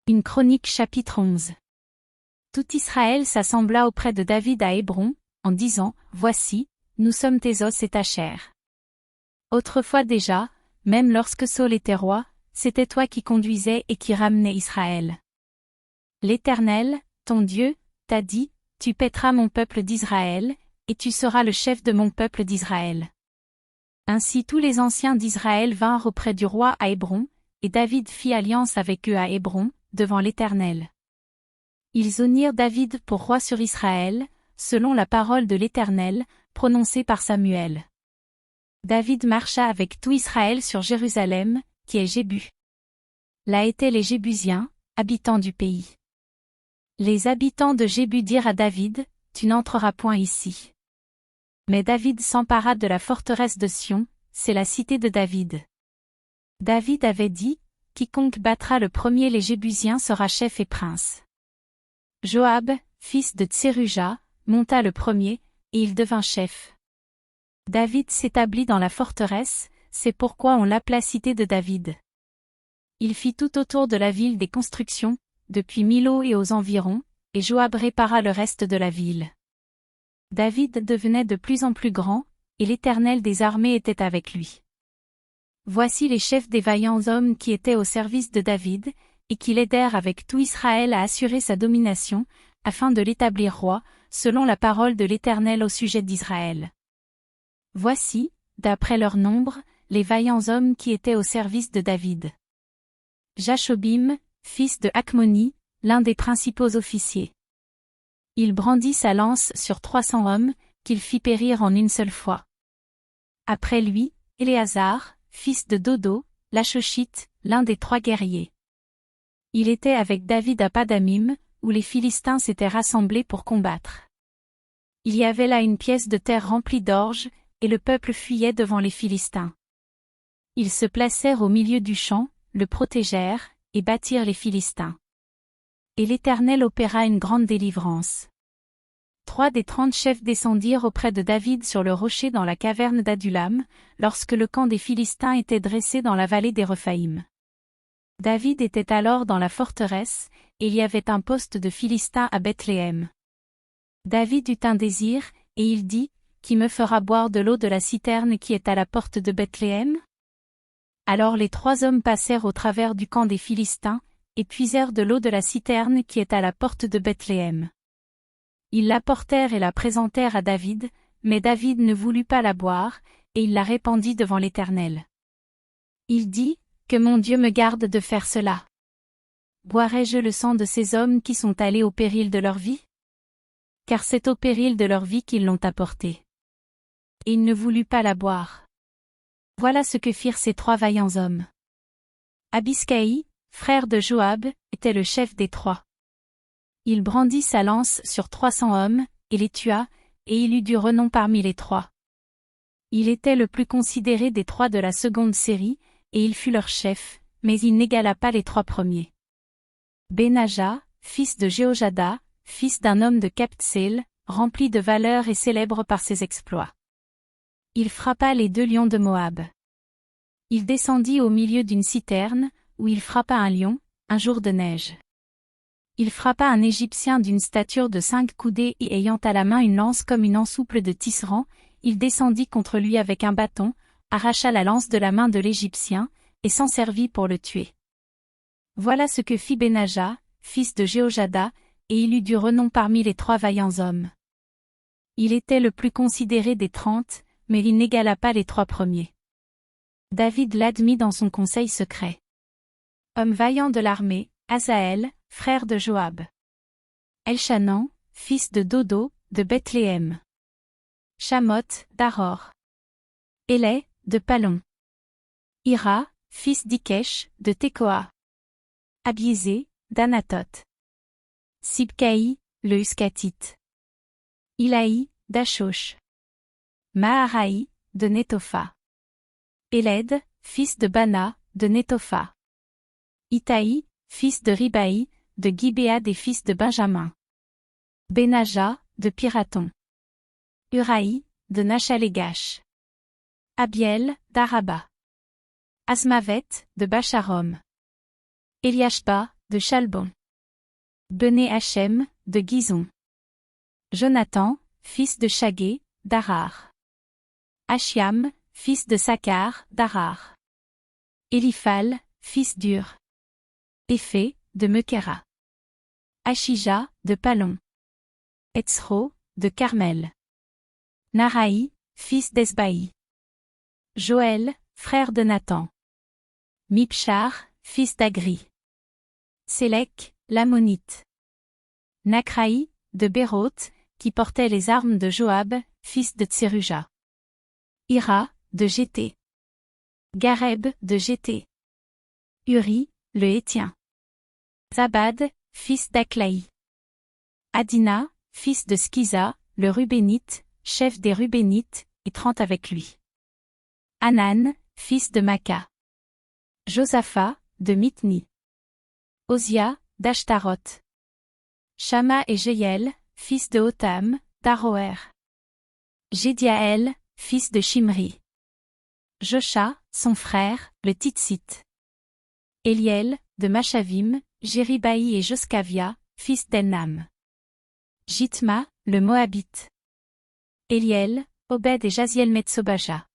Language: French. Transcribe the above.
Une chronique chapitre 11. Tout Israël s'assembla auprès de David à Hébron, en disant, Voici, nous sommes tes os et ta chair. Autrefois déjà, même lorsque Saül était roi, c'était toi qui conduisais et qui ramenais Israël. L'Éternel, ton Dieu, t'a dit, Tu paîtras mon peuple d'Israël, et tu seras le chef de mon peuple d'Israël. Ainsi tous les anciens d'Israël vinrent auprès du roi à Hébron, et David fit alliance avec eux à Hébron, devant l'Éternel. Ils unirent David pour roi sur Israël, selon la parole de l'Éternel, prononcée par Samuel. David marcha avec tout Israël sur Jérusalem, qui est Jébu. Là étaient les Jébusiens, habitants du pays. Les habitants de Jébu dirent à David, Tu n'entreras point ici. Mais David s'empara de la forteresse de Sion, c'est la cité de David. David avait dit, Quiconque battra le premier les Jébusiens sera chef et prince. Joab, fils de Tseruja, monta le premier, et il devint chef. David s'établit dans la forteresse, c'est pourquoi on l'appela cité de David. Il fit tout autour de la ville des constructions, depuis Milo et aux environs, et Joab répara le reste de la ville. David devenait de plus en plus grand, et l'Éternel des armées était avec lui. Voici les chefs des vaillants hommes qui étaient au service de David, et qui l'aidèrent avec tout Israël à assurer sa domination, afin de l'établir roi, selon la parole de l'Éternel au sujet d'Israël. Voici, d'après leur nombre, les vaillants hommes qui étaient au service de David. Jashobim, fils de Hakmoni, l'un des principaux officiers. Il brandit sa lance sur 300 hommes, qu'il fit périr en une seule fois. Après lui, Éléazar, fils de Dodo, l'Achochite, l'un des 3 guerriers. Il était avec David à Padamim, où les Philistins s'étaient rassemblés pour combattre. Il y avait là une pièce de terre remplie d'orge, et le peuple fuyait devant les Philistins. Ils se placèrent au milieu du champ, le protégèrent, et battirent les Philistins. Et l'Éternel opéra une grande délivrance. 3 des 30 chefs descendirent auprès de David sur le rocher dans la caverne d'Adulam, lorsque le camp des Philistins était dressé dans la vallée des Rephaïm. David était alors dans la forteresse, et il y avait un poste de Philistins à Bethléem. David eut un désir, et il dit, Qui me fera boire de l'eau de la citerne qui est à la porte de Bethléem? Alors les 3 hommes passèrent au travers du camp des Philistins, et puisèrent de l'eau de la citerne qui est à la porte de Bethléem. Ils l'apportèrent et la présentèrent à David, mais David ne voulut pas la boire, et il la répandit devant l'Éternel. Il dit, Que mon Dieu me garde de faire cela. Boirai-je le sang de ces hommes qui sont allés au péril de leur vie? Car c'est au péril de leur vie qu'ils l'ont apportée. Et il ne voulut pas la boire. Voilà ce que firent ces 3 vaillants hommes. Abiscaï, frère de Joab, était le chef des 3. Il brandit sa lance sur 300 hommes, et les tua, et il eut du renom parmi les 3. Il était le plus considéré des 3 de la seconde série, et il fut leur chef, mais il n'égala pas les 3 premiers. Benaja, fils de Jéhojada, fils d'un homme de Kaptsel, rempli de valeur et célèbre par ses exploits. Il frappa les 2 lions de Moab. Il descendit au milieu d'une citerne, où il frappa un lion, un jour de neige. Il frappa un Égyptien d'une stature de 5 coudées et ayant à la main une lance comme une ensouple de tisserand, il descendit contre lui avec un bâton, arracha la lance de la main de l'Égyptien, et s'en servit pour le tuer. Voilà ce que fit Benaja, fils de Jéhojada, et il eut du renom parmi les 3 vaillants hommes. Il était le plus considéré des 30, mais il n'égala pas les 3 premiers. David l'admit dans son conseil secret. Homme vaillant de l'armée, Asaël, frère de Joab. Elchanan, fils de Dodo, de Bethléem. Shamoth, d'Aror. Élai, de Palon. Ira, fils d'Ikesh, de Tekoa. Abiézé, d'Anatoth. Sibcaï, le Huskatite. Ilaï, d'Achosh. Maharaï, de Netopha. Éled, fils de Bana, de Netopha. Itaï, fils de Ribaï, de Gibéa des fils de Benjamin. Benaja, de Piraton. Uraï, de Nachalégash. Abiel, d'Araba. Asmavet, de Bacharom. Eliashba, de Chalbon. Bené Hachem, de Gizon. Jonathan, fils de Shagé, d'Arar. Achiam, fils de Sakar, d'Arar. Éliphal, fils d'Ur. Éphé, de Mekera. Achija, de Palon. Etzro, de Carmel. Naraï, fils d'Esbaï. Joël, frère de Nathan. Mipchar, fils d'Agri. Sélec, l'Ammonite. Nakraï, de Béroth, qui portait les armes de Joab, fils de Tseruja. Ira, de Gété. Gareb, de Gété. Uri, le Hétien. Zabad, fils d'Aklaï. Adina, fils de Skiza, le Rubénite, chef des Rubénites, et 30 avec lui. Hanan, fils de Maca. Josaphat, de Mithni. Osia, d'Ashtaroth. Shama et Jéiel, fils de Hotam, d'Aroer. Jédiaël, fils de Shimri. Josha, son frère, le Titsite. Éliel, de Machavim, Jéribaï et Joscavia, fils d'Elnam. Jitma, le Moabite. Éliel, Obed et Jaziel Metsobaja.